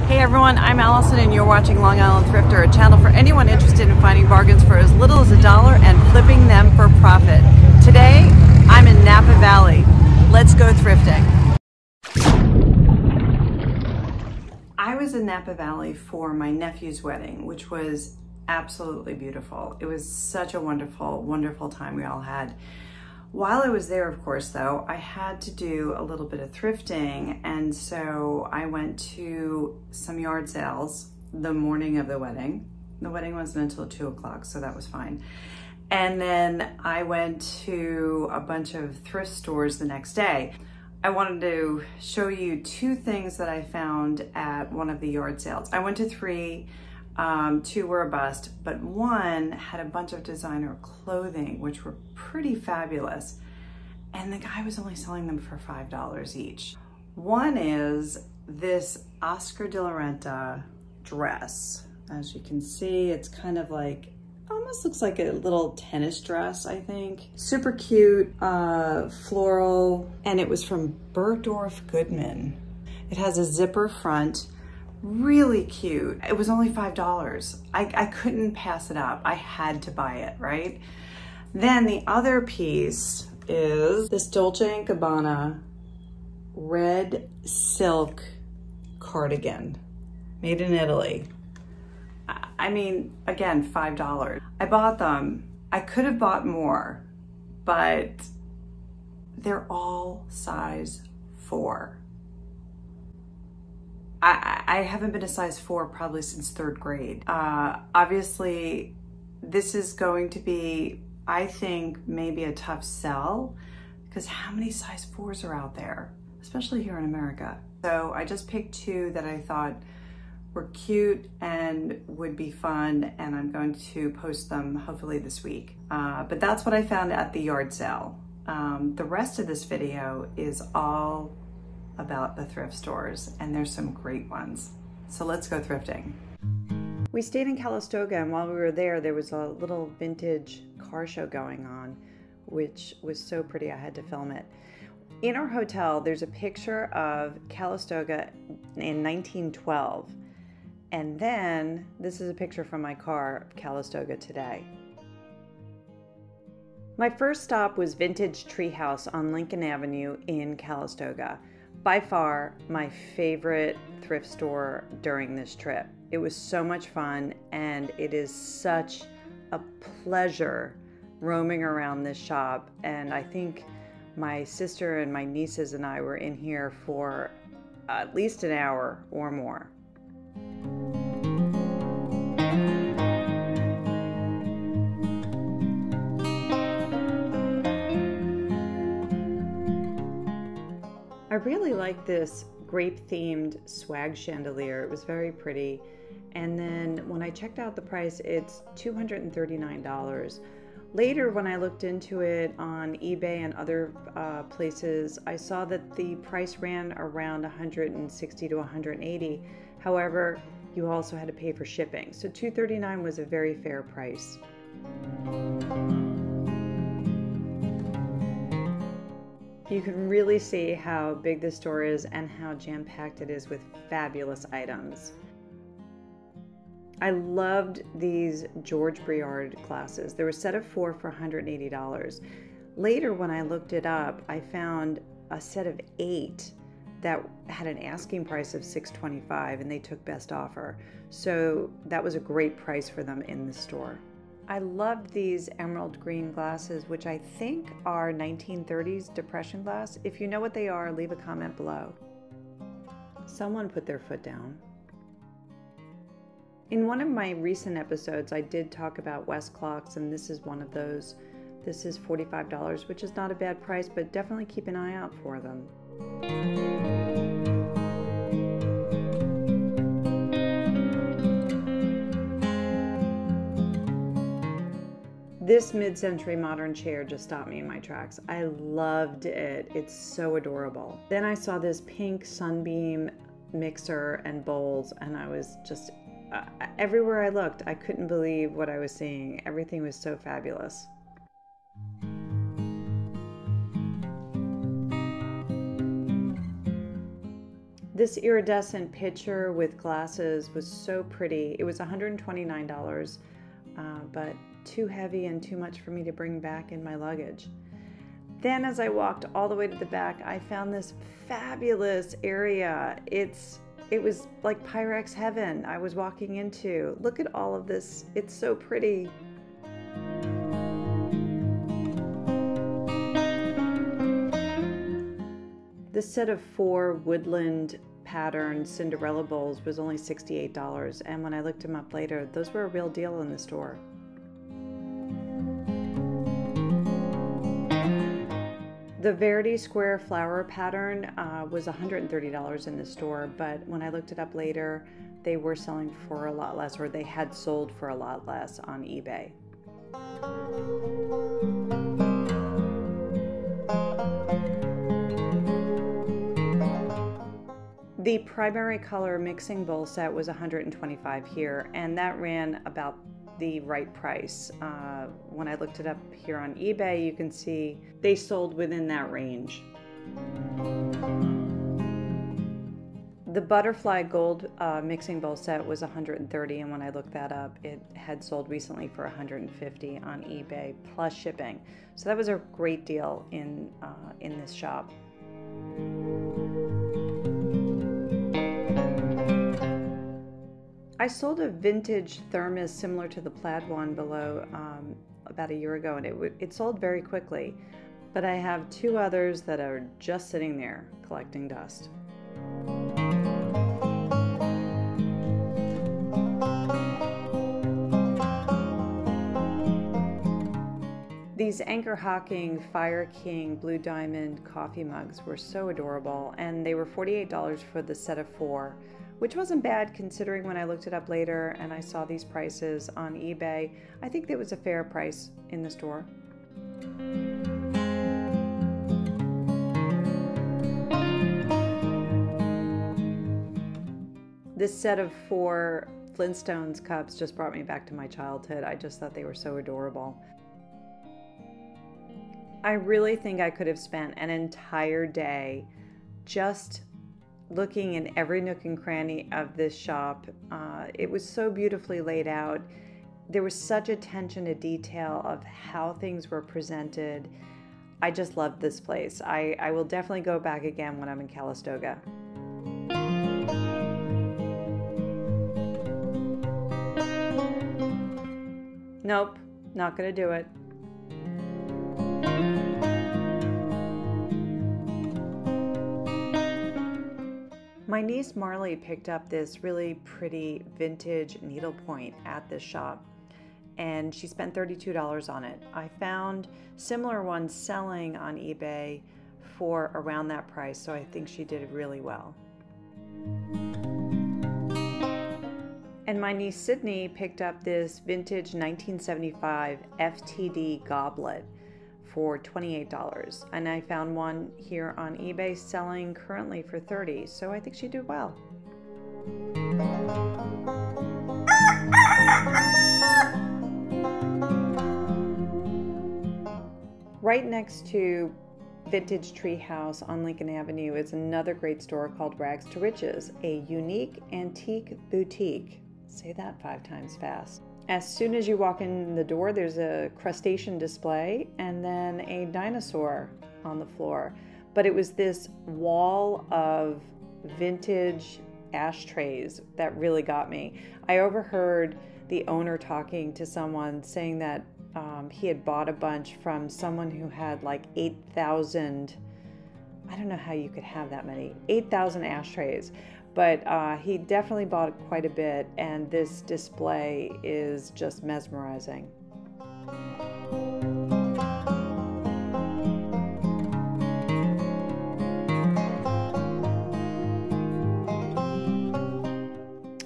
Hey everyone, I'm Allison and you're watching Long Island Thrifter, a channel for anyone interested in finding bargains for as little as $1 and flipping them for profit. Today, I'm in Napa Valley. Let's go thrifting. I was in Napa Valley for my nephew's wedding, which was absolutely beautiful. It was such a wonderful, wonderful time we all had. While I was there, of course, though, I had to do a little bit of thrifting, and so I went to some yard sales the morning of the wedding. The wedding wasn't until 2 o'clock, so that was fine. And then I went to a bunch of thrift stores the next day. I wanted to show you two things that I found at one of the yard sales. I went to 3. 2 were a bust, but 1 had a bunch of designer clothing, which were pretty fabulous. And the guy was only selling them for $5 each. One is this Oscar de la Renta dress. As you can see, it's kind of like, almost looks like a little tennis dress, I think. Super cute, floral, and it was from Bergdorf Goodman. It has a zipper front. Really cute. It was only $5. I couldn't pass it up. I had to buy it, right? Then the other piece is this Dolce Gabbana red silk cardigan made in Italy. I mean, again, $5. I bought them. I could have bought more, but they're all size 4. I haven't been a size 4 probably since 3rd grade. Obviously, this is going to be, I think, maybe a tough sell because how many size 4s are out there, especially here in America? So I just picked 2 that I thought were cute and would be fun, and I'm going to post them hopefully this week. But that's what I found at the yard sale. The rest of this video is all about the thrift stores, and there's some great ones. So let's go thrifting. We stayed in Calistoga, and while we were there, there was a little vintage car show going on, which was so pretty I had to film it. In our hotel, there's a picture of Calistoga in 1912. And then this is a picture from my car of Calistoga today. My first stop was Vintage Treehouse on Lincoln Avenue in Calistoga. By far my favorite thrift store during this trip. It was so much fun, and it is such a pleasure roaming around this shop. And I think my sister and my nieces and I were in here for at least an hour or more. I really like this grape-themed swag chandelier. It was very pretty. And then when I checked out the price, it's $239. Later, when I looked into it on eBay and other places, I saw that the price ran around $160 to $180. However, you also had to pay for shipping. So $239 was a very fair price. You can really see how big this store is and how jam-packed it is with fabulous items. I loved these George Briard glasses. There were a set of 4 for $180. Later, when I looked it up, I found a set of 8 that had an asking price of $625, and they took best offer. So that was a great price for them in the store. I loved these emerald green glasses, which I think are 1930s depression glass. If you know what they are, leave a comment below. Someone put their foot down. In one of my recent episodes, I did talk about West clocks, and this is one of those. This is $45, which is not a bad price, but definitely keep an eye out for them. This mid-century modern chair just stopped me in my tracks. I loved it. It's so adorable. Then I saw this pink sunbeam mixer and bowls, and I was just, everywhere I looked, I couldn't believe what I was seeing. Everything was so fabulous. This iridescent pitcher with glasses was so pretty. It was $129, but too heavy and too much for me to bring back in my luggage. Then as I walked all the way to the back, I found this fabulous area. It was like Pyrex Heaven I was walking into. Look at all of this. It's so pretty. This set of 4 woodland pattern Cinderella bowls was only $68, and when I looked them up later, those were a real deal in the store. The Verdi square flower pattern was $130 in the store, but when I looked it up later, they were selling for a lot less, or they had sold for a lot less on eBay. The primary color mixing bowl set was $125 here, and that ran about the right price. When I looked it up here on eBay, you can see they sold within that range. The butterfly gold mixing bowl set was $130, and when I looked that up, it had sold recently for $150 on eBay plus shipping. So that was a great deal in this shop. I sold a vintage thermos similar to the plaid one below about a year ago, and it sold very quickly. But I have 2 others that are just sitting there collecting dust. These Anchor Hocking Fire King Blue Diamond coffee mugs were so adorable, and they were $48 for the set of 4. Which wasn't bad considering when I looked it up later and I saw these prices on eBay. I think that was a fair price in the store. This set of 4 Flintstones cups just brought me back to my childhood. I just thought they were so adorable. I really think I could have spent an entire day just looking in every nook and cranny of this shop. It was so beautifully laid out. There was such attention to detail of how things were presented. I just loved this place. I will definitely go back again when I'm in Calistoga. Nope, not gonna do it. My niece Marley picked up this really pretty vintage needlepoint at this shop, and she spent $32 on it. I found similar ones selling on eBay for around that price, so I think she did really well. And my niece Sydney picked up this vintage 1975 FTD goblet for $28, and I found one here on eBay selling currently for $30, so I think she did well. Right next to Vintage Treehouse on Lincoln Avenue is another great store called Rags to Riches, a unique antique boutique. Say that 5 times fast. As soon as you walk in the door, there's a crustacean display and then a dinosaur on the floor. But it was this wall of vintage ashtrays that really got me. I overheard the owner talking to someone saying that he had bought a bunch from someone who had like 8,000, I don't know how you could have that many, 8,000 ashtrays. But he definitely bought quite a bit, and this display is just mesmerizing.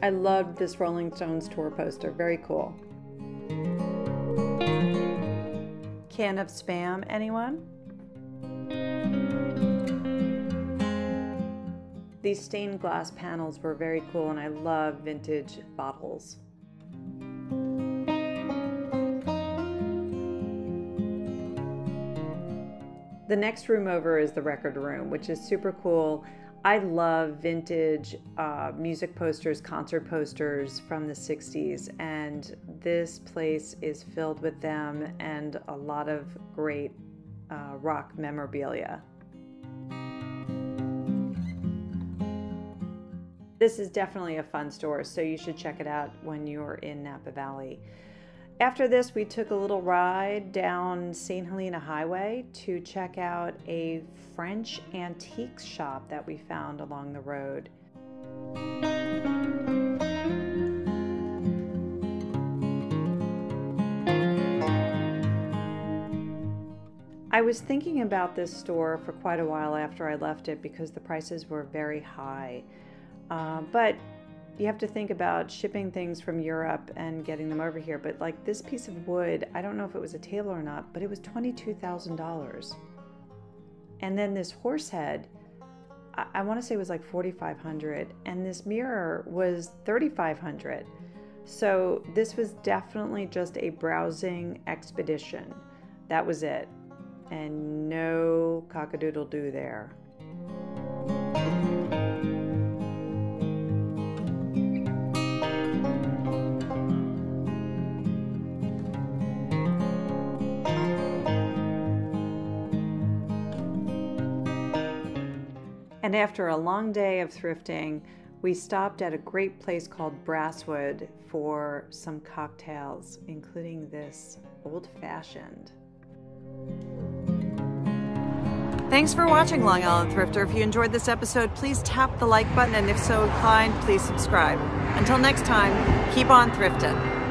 I loved this Rolling Stones tour poster, very cool. Can of Spam, anyone? These stained glass panels were very cool, and I love vintage bottles. The next room over is the record room, which is super cool. I love vintage music posters, concert posters from the 60s, and this place is filled with them and a lot of great rock memorabilia. This is definitely a fun store, so you should check it out when you're in Napa Valley. After this, we took a little ride down St. Helena Highway to check out a French antiques shop that we found along the road. I was thinking about this store for quite a while after I left it because the prices were very high. But you have to think about shipping things from Europe and getting them over here. But like this piece of wood, I don't know if it was a table or not, but it was $22,000. And then this horse head, I want to say it was like $4,500. And this mirror was $3,500. So this was definitely just a browsing expedition. That was it. And no cock-a-doodle-doo there. And after a long day of thrifting, we stopped at a great place called Brasswood for some cocktails, including this old-fashioned. Thanks for watching, Long Island Thrifter. If you enjoyed this episode, please tap the like button, and if so inclined, please subscribe. Until next time, keep on thrifting.